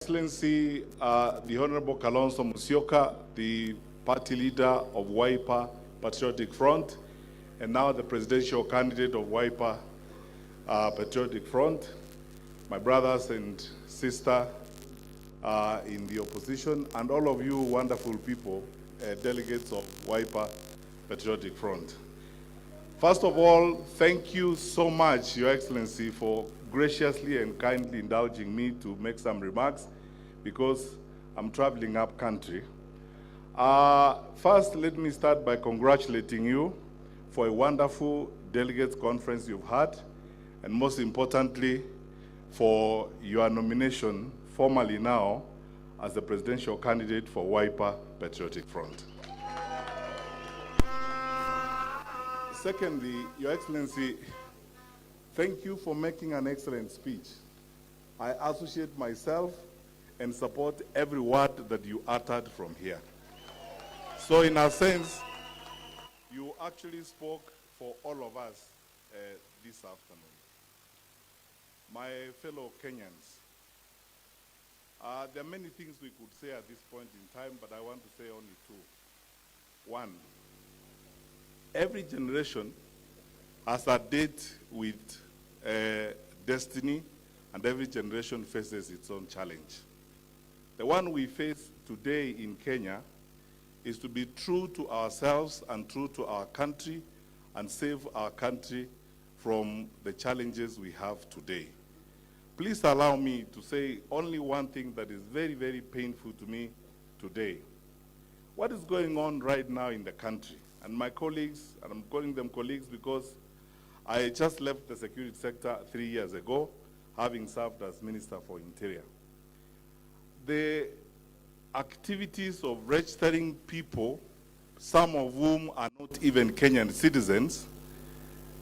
Excellency, the Honorable Kalonzo Musyoka, the party leader of Wiper Patriotic Front, and now the presidential candidate of Wiper Patriotic Front, my brothers and sisters in the opposition, and all of you wonderful people, delegates of Wiper Patriotic Front. First of all, thank you so much, Your Excellency, for graciously and kindly indulging me to make some remarks because I'm traveling up country. First, let me start by congratulating you for a wonderful delegates conference you've had, and most importantly, for your nomination formally now as the presidential candidate for Wiper Patriotic Front. Secondly, Your Excellency, thank you for making an excellent speech. I associate myself and support every word that you uttered from here. So in a sense, you actually spoke for all of us this afternoon. My fellow Kenyans, there are many things we could say at this point in time, but I want to say only two. One, every generation has a date with destiny, and every generation faces its own challenge. The one we face today in Kenya is to be true to ourselves and true to our country and save our country from the challenges we have today. Please allow me to say only one thing that is very, very painful to me today. What is going on right now in the country? And my colleagues, and I'm calling them colleagues because I just left the security sector 3 years ago, having served as Minister for Interior. The activities of registering people, some of whom are not even Kenyan citizens,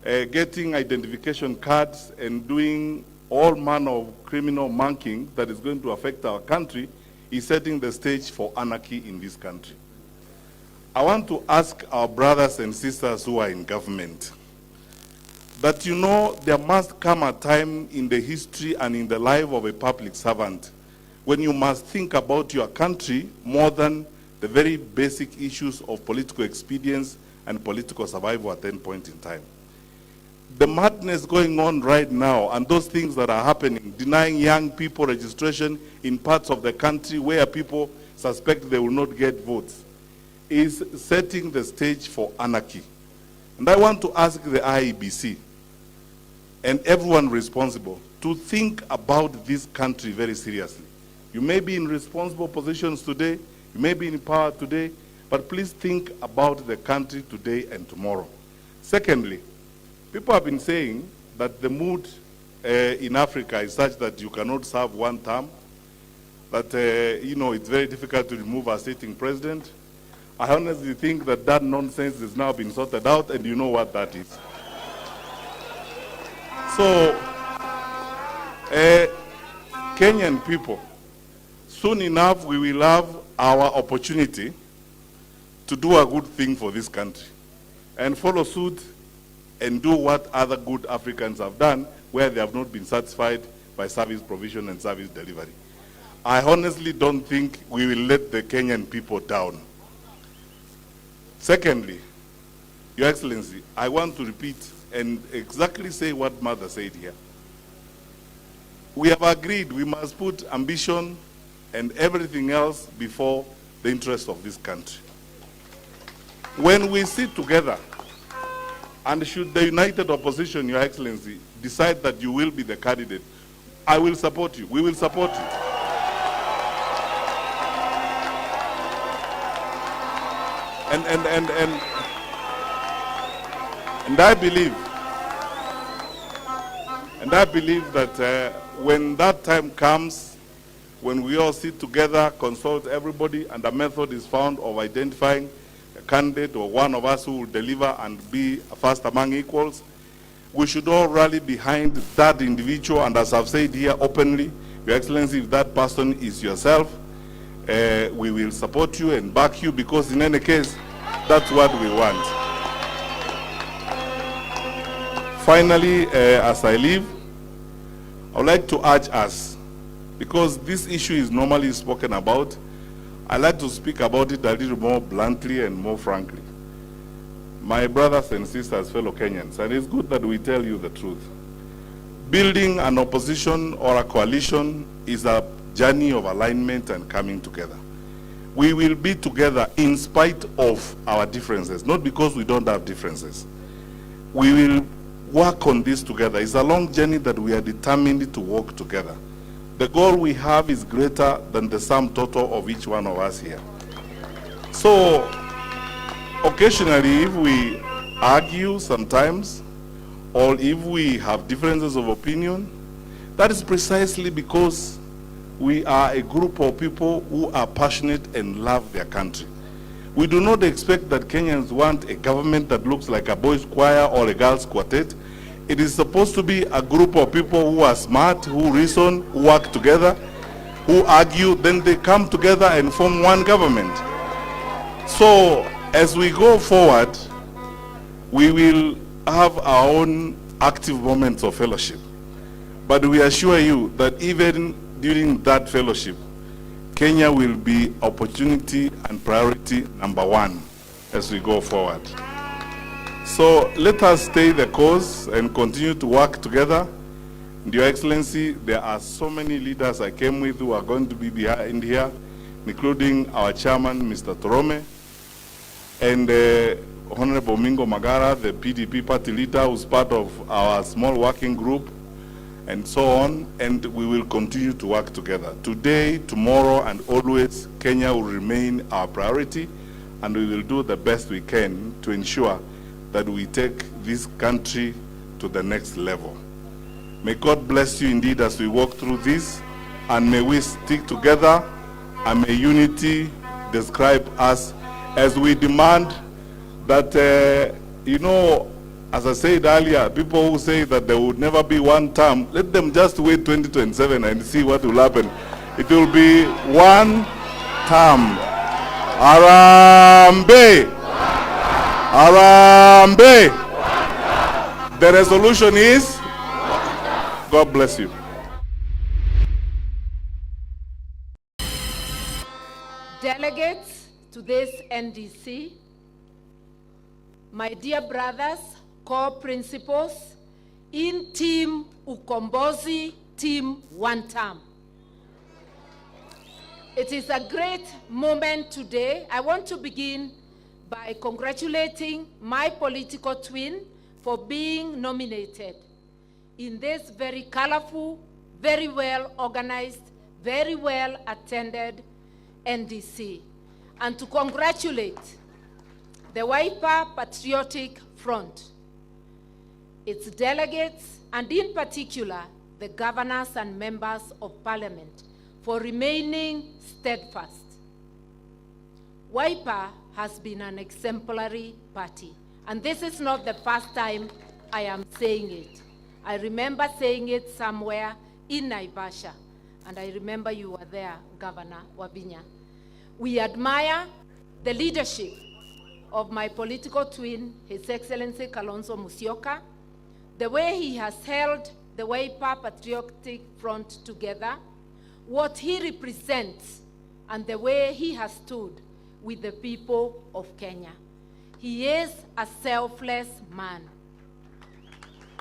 getting identification cards and doing all manner of criminal monkeying that is going to affect our country, is setting the stage for anarchy in this country. I want to ask our brothers and sisters who are in government that there must come a time in the history and in the life of a public servant when you must think about your country more than the very basic issues of political expedience and political survival at any point in time. The madness going on right now and those things that are happening, denying young people registration in parts of the country where people suspect they will not get votes, is setting the stage for anarchy. And I want to ask the IEBC and everyone responsible to think about this country very seriously. You may be in responsible positions today, you may be in power today, but please think about the country today and tomorrow. Secondly, people have been saying that the mood in Africa is such that you cannot serve one term, that it's very difficult to remove a sitting president. I honestly think that that nonsense has now been sorted out, and you know what that is. So, Kenyan people, soon enough we will have our opportunity to do a good thing for this country and follow suit and do what other good Africans have done where they have not been satisfied by service provision and service delivery. I honestly don't think we will let the Kenyan people down. Secondly, Your Excellency, I want to repeat and exactly say what Mother said here. We have agreed we must put ambition and everything else before the interest of this country. When we sit together, and should the united opposition, Your Excellency, decide that you will be the candidate, I will support you. We will support you. And I believe that when that time comes, when we all sit together, consult everybody, and a method is found of identifying a candidate or one of us who will deliver and be first among equals, we should all rally behind that individual. And as I've said here openly, Your Excellency, if that person is yourself, we will support you and back you, because in any case, that's what we want. Finally, as I leave, I would like to urge us because this issue is normally spoken about, I like to speak about it a little more bluntly and more frankly. My brothers and sisters, fellow Kenyans, and it's good that we tell you the truth. Building an opposition or a coalition is a journey of alignment and coming together. We will be together in spite of our differences, not because we don't have differences. We will work on this together. It's a long journey that we are determined to work together. The goal we have is greater than the sum total of each one of us here. So, occasionally, if we argue sometimes, or if we have differences of opinion, that is precisely because we are a group of people who are passionate and love their country. We do not expect that Kenyans want a government that looks like a boys' choir or a girls' quartet. It is supposed to be a group of people who are smart, who reason, who work together, who argue, then they come together and form one government. So, as we go forward, we will have our own active moments of fellowship. But we assure you that even during that fellowship, Kenya will be opportunity and priority number one as we go forward. So let us stay the course and continue to work together. And Your Excellency, there are so many leaders I came with who are going to be behind here, including our chairman, Mr. Torome, and Honorable Mingo Magara, the PDP party leader, who's part of our small working group, and so on, and we will continue to work together. Today, tomorrow, and always, Kenya will remain our priority, and we will do the best we can to ensure that we take this country to the next level. May God bless you indeed as we walk through this, and may we stick together, and may unity describe us as we demand that, as I said earlier, people who say that there would never be one term, let them just wait 2027 and see what will happen. It will be one term. Arambe! Arambe! The resolution is, God bless you. Delegates to this NDC, my dear brothers, core principals, in Team Ukombozi, Team One Term. It is a great moment today. I want to begin by congratulating my political twin for being nominated in this very colorful, very well organized, very well attended NDC, and to congratulate the Wiper Patriotic Front, its delegates, and in particular, the governors and members of parliament for remaining steadfast. Wiper has been an exemplary party, and this is not the first time I am saying it. I remember saying it somewhere in Naivasha, and I remember you were there, Governor Wabinya. We admire the leadership of my political twin, His Excellency Kalonzo Musyoka, the way he has held the Wiper Patriotic Front together, what he represents, and the way he has stood with the people of Kenya. He is a selfless man.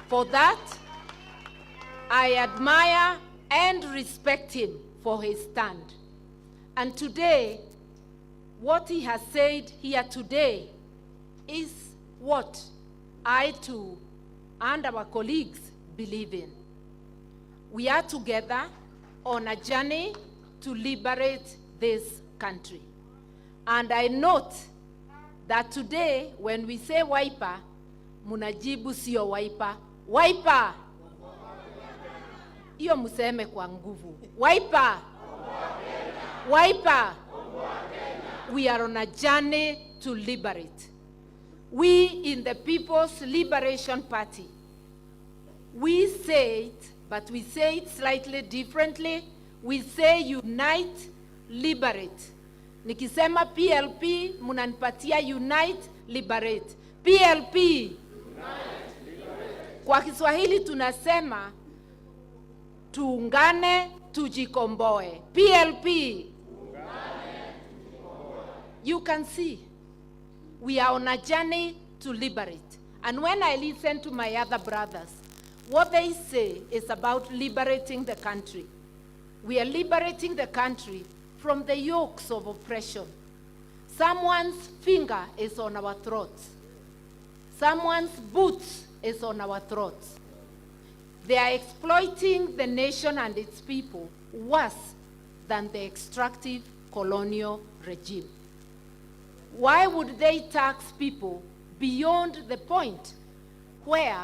For that, I admire and respect him for his stand. And today, what he has said here today is what I too and our colleagues believe in. We are together on a journey to liberate this country. And I note that today, when we say Wiper, munajibu sio Wiper. Wiper! Iyo museme kwa nguvu. Wiper! Wiper! We are on a journey to liberate. We in the People's Liberation Party, we say it, but we say it slightly differently. We say unite, liberate. Nikisema PLP, munanipatia unite, liberate. PLP. Unite, liberate. Kwa Kiswahili tunasema tuungane, tujikomboe. PLP. You can see, we are on a journey to liberate. And when I listen to my other brothers, what they say is about liberating the country. We are liberating the country from the yokes of oppression. Someone's finger is on our throats. Someone's boots is on our throats. They are exploiting the nation and its people worse than the extractive colonial regime. Why would they tax people beyond the point where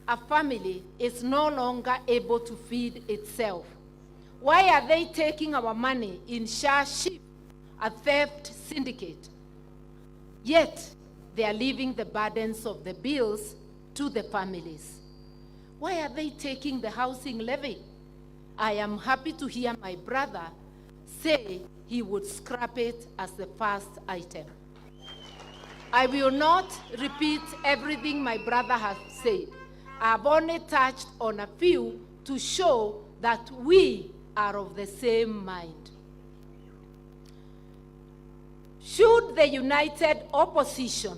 a family is no longer able to feed itself? Why are they taking our money in share ship, a theft syndicate? Yet, they are leaving the burdens of the bills to the families. Why are they taking the housing levy? I am happy to hear my brother say he would scrap it as the first item. I will not repeat everything my brother has said. I have only touched on a few to show that we are of the same mind. Should the united opposition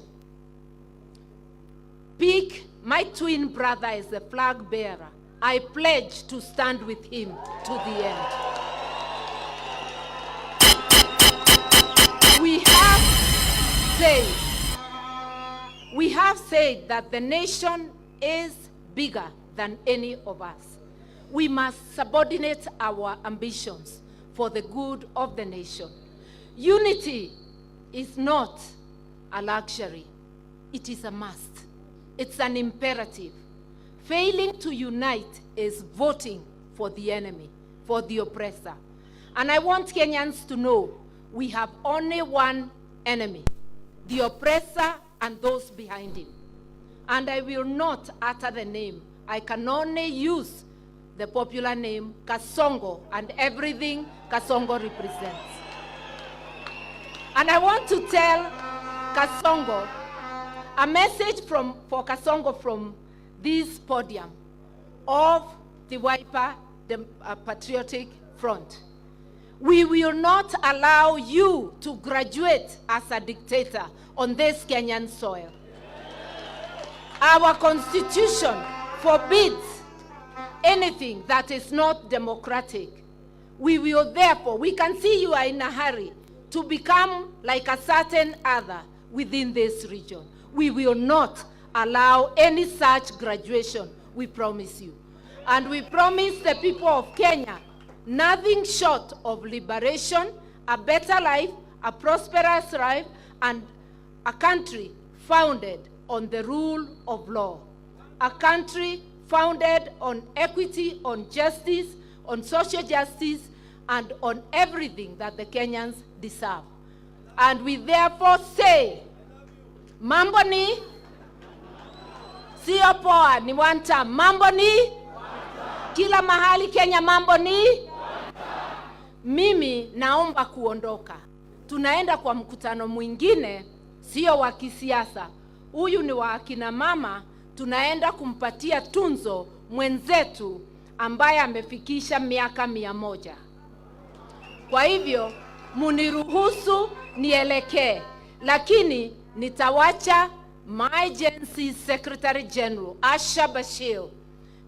pick my twin brother as the flag bearer, I pledge to stand with him to the end. We have said that the nation is bigger than any of us. We must subordinate our ambitions for the good of the nation. Unity is not a luxury. It is a must. It's an imperative. Failing to unite is voting for the enemy, for the oppressor. And I want Kenyans to know we have only one enemy, the oppressor and those behind him. And I will not utter the name. I can only use the popular name Kasongo and everything Kasongo represents. And I want to tell Kasongo a message for Kasongo from this podium of the Wiper, the Patriotic Front. We will not allow you to graduate as a dictator on this Kenyan soil. Our constitution forbids anything that is not democratic. We will therefore, we can see you are in a hurry to become like a certain other within this region. We will not allow any such graduation, we promise you. And we promise the people of Kenya nothing short of liberation, a better life, a prosperous life, and a country founded on the rule of law. A country founded on equity, on justice, on social justice, and on everything that the Kenyans deserve. And we therefore say, mambo ni sio poa, ni one time. Mambo ni kila mahali Kenya, mambo ni. Mimi naomba kuondoka. Tunaenda kwa mkutano mwingine, sio wa kisiasa. Huyu ni wa akina mama, tunaenda kumpatia tunzo mwenzetu ambaye amefikisha miaka 100. Kwa hivyo, muniruhusu nielekee, lakini nitawacha my agency Secretary General Asha Bashir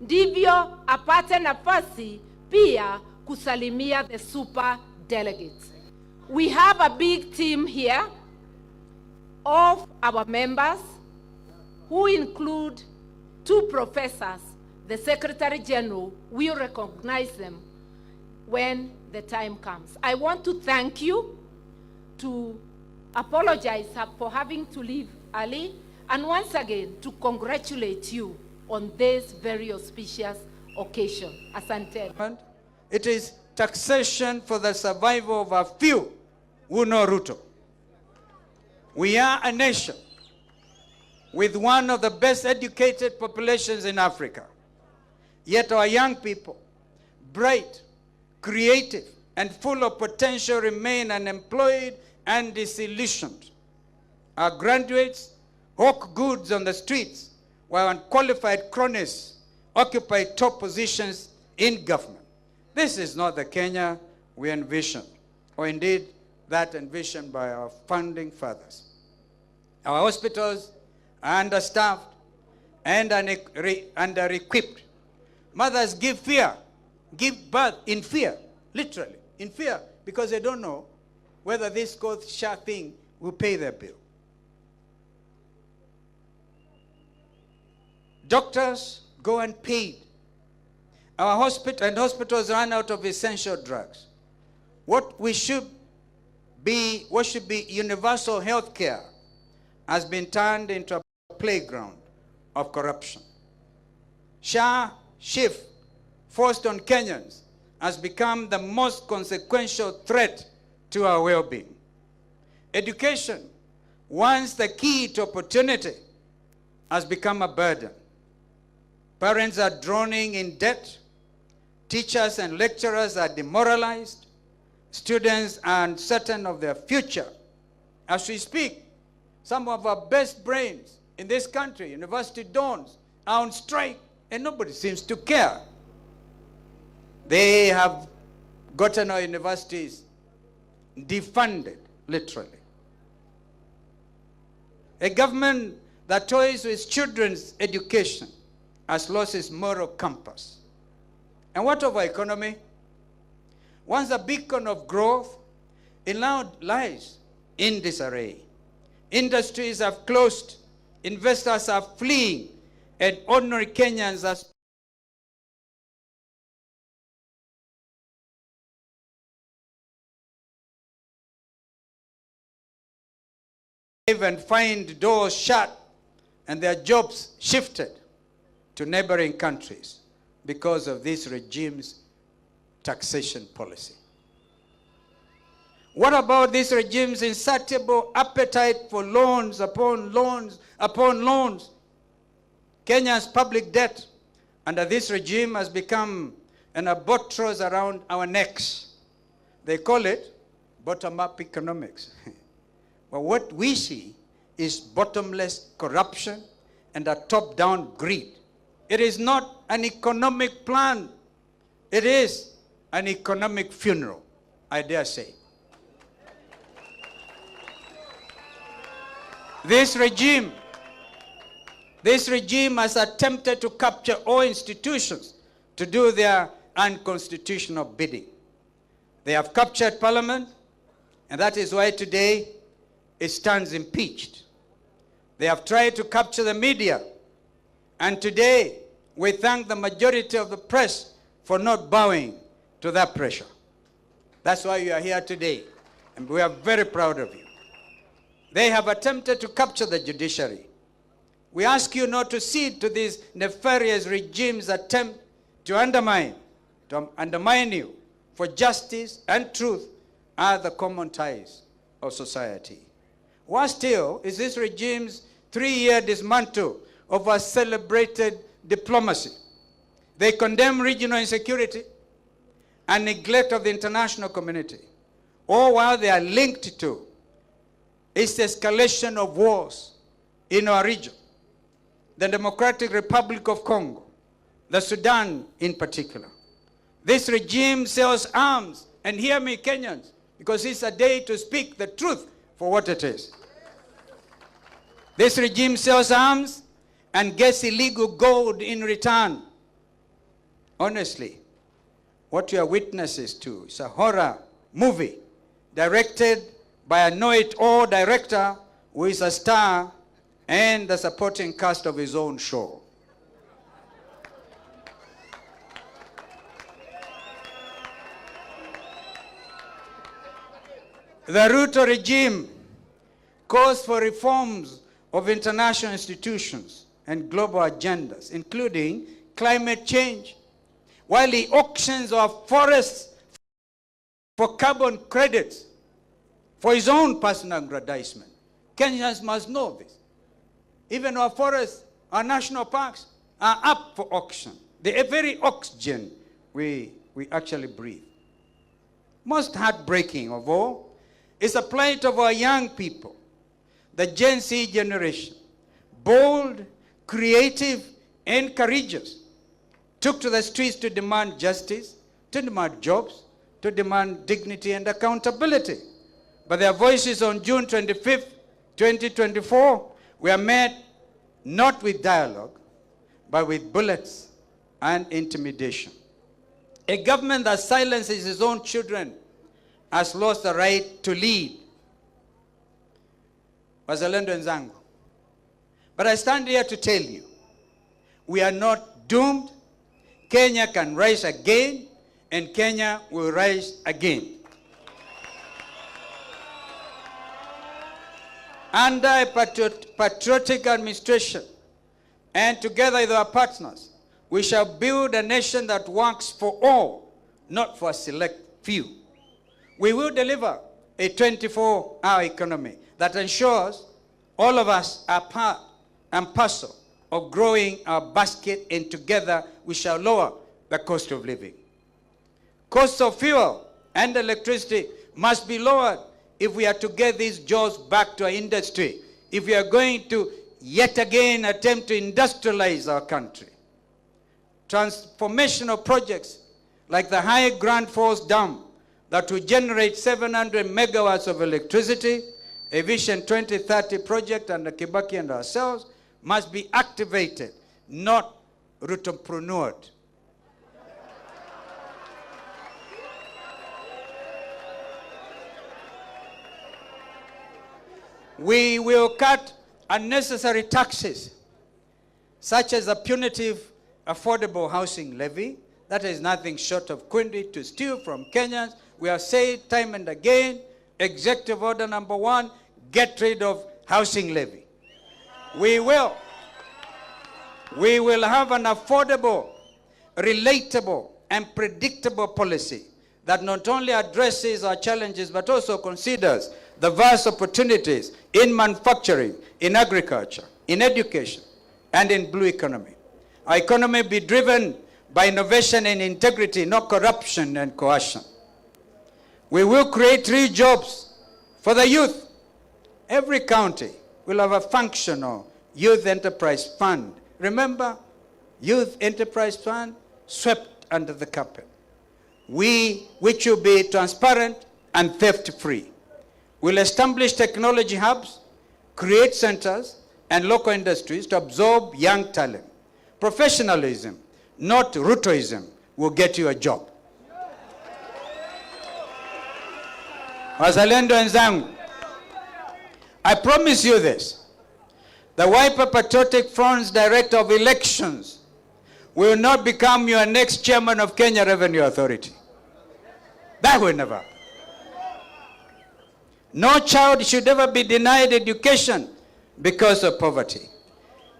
ndivyo apate nafasi pia kusalimia the super delegates. We have a big team here of our members who include 2 professors. The Secretary General will recognize them when the time comes. I want to thank you, to apologize for having to leave early, and once again to congratulate you on this very auspicious occasion. Asante. It is taxation for the survival of a few who know Ruto. We are a nation with one of the best educated populations in Africa. Yet our young people, bright, creative, and full of potential, remain unemployed and disillusioned. Our graduates hawk goods on the streets, while unqualified cronies occupy top positions in government. This is not the Kenya we envisioned, or indeed that envisioned by our founding fathers. Our hospitals are understaffed and under-equipped. Mothers give birth in fear, literally, in fear, because they don't know whether this cost-share thing will pay their bill. Doctors go unpaid. Our hospitals run out of essential drugs. What should be universal health care has been turned into a playground of corruption. Share shift forced on Kenyans has become the most consequential threat to our well-being. Education, once the key to opportunity, has become a burden. Parents are drowning in debt. Teachers and lecturers are demoralized. Students are uncertain of their future. As we speak, some of our best brains in this country, university dons, are on strike, and nobody seems to care. They have gotten our universities defunded, literally. A government that toys with children's education has lost its moral compass. And what of our economy? Once a beacon of growth, it now lies in disarray. Industries have closed, investors are fleeing, and ordinary Kenyans are and find doors shut and their jobs shifted to neighboring countries because of this regime's taxation policy. What about this regime's insatiable appetite for loans upon loans upon loans? Kenya's public debt under this regime has become an albatross around our necks. They call it bottom-up economics. But what we see is bottomless corruption and a top-down greed. It is not an economic plan. It is an economic funeral, I dare say. This regime has attempted to capture all institutions to do their unconstitutional bidding. They have captured Parliament, and that is why today it stands impeached. They have tried to capture the media, and today we thank the majority of the press for not bowing to that pressure. That's why you are here today, and we are very proud of you. They have attempted to capture the judiciary. We ask you not to cede to these nefarious regimes' attempt to undermine you, for justice and truth are the common ties of society. Worse still is this regime's 3-year dismantle of our celebrated diplomacy. They condemn regional insecurity and neglect of the international community, all while they are linked to its escalation of wars in our region, the Democratic Republic of Congo, the Sudan in particular. This regime sells arms, and hear me, Kenyans, because it's a day to speak the truth for what it is. This regime sells arms and gets illegal gold in return. Honestly, what you are witnesses to is a horror movie directed by a know-it-all director who is a star and the supporting cast of his own show. The Ruto regime calls for reforms of international institutions and global agendas, including climate change, while he auctions our forests for carbon credits for his own personal aggrandizement. Kenyans must know this. Even our forests, our national parks are up for auction. The very oxygen we actually breathe. Most heartbreaking of all is the plight of our young people, the Gen Z generation, bold, creative, and courageous, took to the streets to demand justice, to demand jobs, to demand dignity and accountability. But their voices on June 25th, 2024 were met not with dialogue, but with bullets and intimidation. A government that silences its own children has lost the right to lead. Wazalendo wenzangu. But I stand here to tell you, we are not doomed. Kenya can rise again, and Kenya will rise again. Under a patriotic administration, and together with our partners, we shall build a nation that works for all, not for a select few. We will deliver a 24-hour economy that ensures all of us are part and parcel of growing our basket, and together we shall lower the cost of living. Costs of fuel and electricity must be lowered if we are to get these jobs back to our industry, if we are going to yet again attempt to industrialize our country. Transformational projects like the High Grand Falls Dam that will generate 700 megawatts of electricity, a Vision 2030 project under Kibaki and ourselves, must be activated, not Ruto-preneured. We will cut unnecessary taxes, such as a punitive affordable housing levy. That is nothing short of quindy to steal from Kenyans. We have said time and again, Executive Order number 1, get rid of housing levy. We will have an affordable, relatable, and predictable policy that not only addresses our challenges, but also considers the vast opportunities in manufacturing, in agriculture, in education, and in blue economy. Our economy be driven by innovation and integrity, not corruption and coercion. We will create real jobs for the youth. Every county will have a functional youth enterprise fund. Remember, youth enterprise fund swept under the carpet. Which will be transparent and theft-free. We'll establish technology hubs, create centers, and local industries to absorb young talent. Professionalism, not Rutoism, will get you a job. Wazalendo wenzangu, I promise you this. The Wiper Patriotic Front's Director of Elections will not become your next chairman of Kenya Revenue Authority. That will never happen. No child should ever be denied education because of poverty.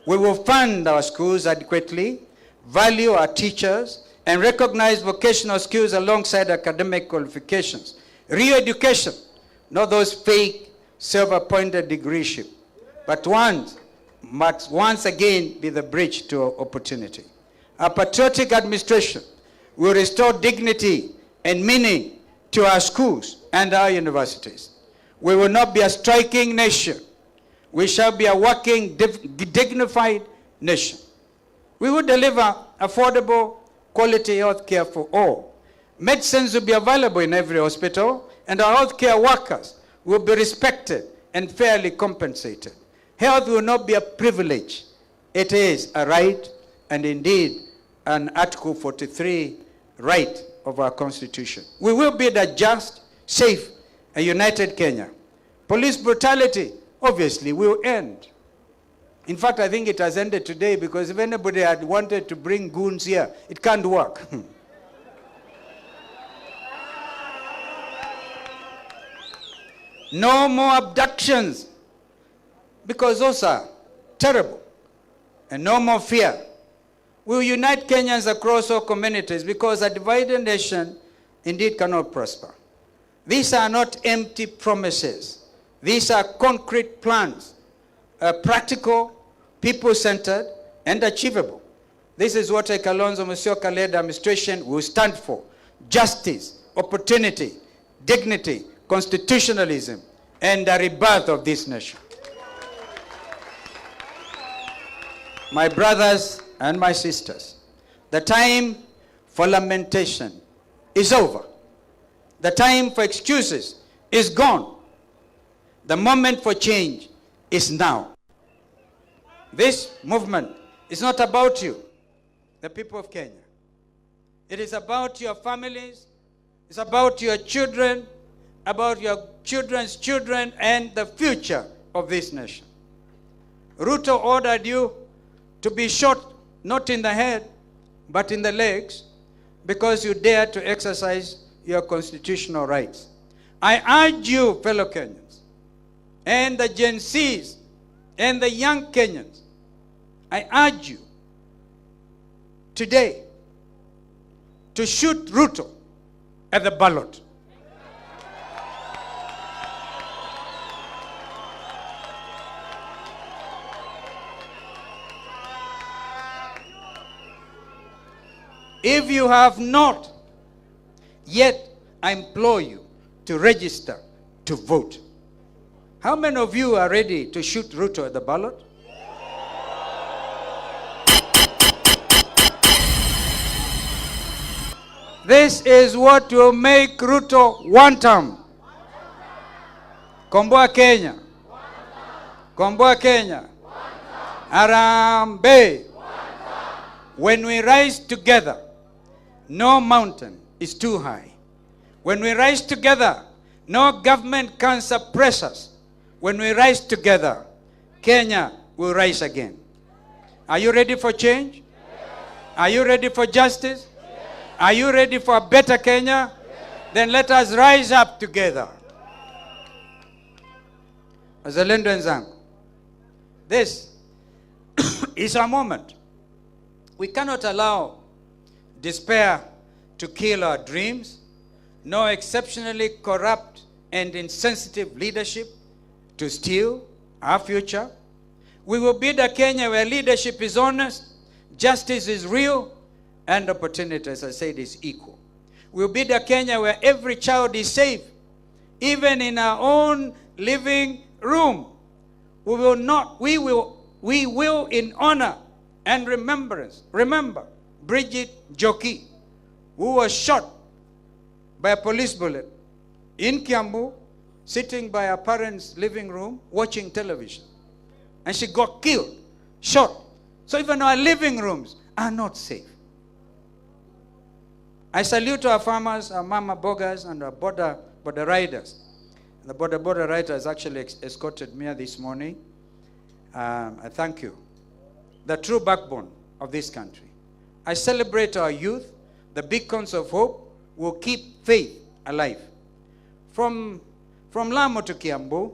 We will fund our schools adequately, value our teachers, and recognize vocational skills alongside academic qualifications. Real education, not those fake self-appointed degreeship, but must once again be the bridge to opportunity. Our patriotic administration will restore dignity and meaning to our schools and our universities. We will not be a striking nation. We shall be a working, dignified nation. We will deliver affordable, quality health care for all. Medicines will be available in every hospital, and our healthcare workers will be respected and fairly compensated. Health will not be a privilege. It is a right, and indeed an Article 43 right of our Constitution. We will build a just, safe, and united Kenya. Police brutality, obviously, will end. In fact, I think it has ended today, because if anybody had wanted to bring goons here, it can't work. No more abductions, because those are terrible. And no more fear. We will unite Kenyans across all communities, because a divided nation indeed cannot prosper. These are not empty promises. These are concrete plans, practical, people-centered, and achievable. This is what a Kalonzo Musyoka-led administration will stand for: justice, opportunity, dignity, constitutionalism, and the rebirth of this nation. My brothers and my sisters, the time for lamentation is over. The time for excuses is gone. The moment for change is now. This movement is not about you, the people of Kenya. It is about your families. It's about your children, about your children's children, and the future of this nation. Ruto ordered you to be shot not in the head, but in the legs, because you dared to exercise your constitutional rights. I urge you, fellow Kenyans, and the Gen Zs, and the young Kenyans, I urge you today to shoot Ruto at the ballot. If you have not yet, I implore you to register to vote. How many of you are ready to shoot Ruto at the ballot? This is what will make Ruto one term. Komboa Kenya. Komboa Kenya. Harambee. When we rise together, no mountain is too high. When we rise together, no government can suppress us. When we rise together, Kenya will rise again. Are you ready for change? Yes. Are you ready for justice? Yes. Are you ready for a better Kenya? Yes. Then let us rise up together. Wazalendo wenzangu, this is our moment. We cannot allow despair to kill our dreams, nor exceptionally corrupt and insensitive leadership to steal our future. We will build a Kenya where leadership is honest, justice is real, and opportunity, as I said, is equal. We will build a Kenya where every child is safe, even in our own living room. We will in honor and remembrance, remember Bridget Joki, who was shot by a police bullet in Kiambu, sitting by her parents' living room, watching television. And she got killed, shot. So even our living rooms are not safe. I salute our farmers, our mama boggers, and our border riders. The border riders actually escorted me this morning. I thank you. The true backbone of this country. I celebrate our youth, the beacons of hope, will keep faith alive. From Lamu to Kiambu,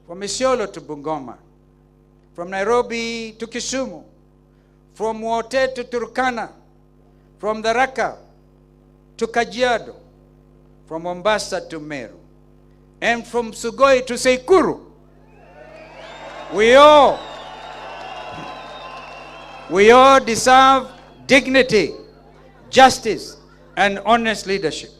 from Isiolo to Bungoma, from Nairobi to Kisumu, from Wote to Turkana, from Tharaka to Kajiado, from Mombasa to Meru, and from Sugoi to Seikuru. We all deserve dignity, justice, and honest leadership.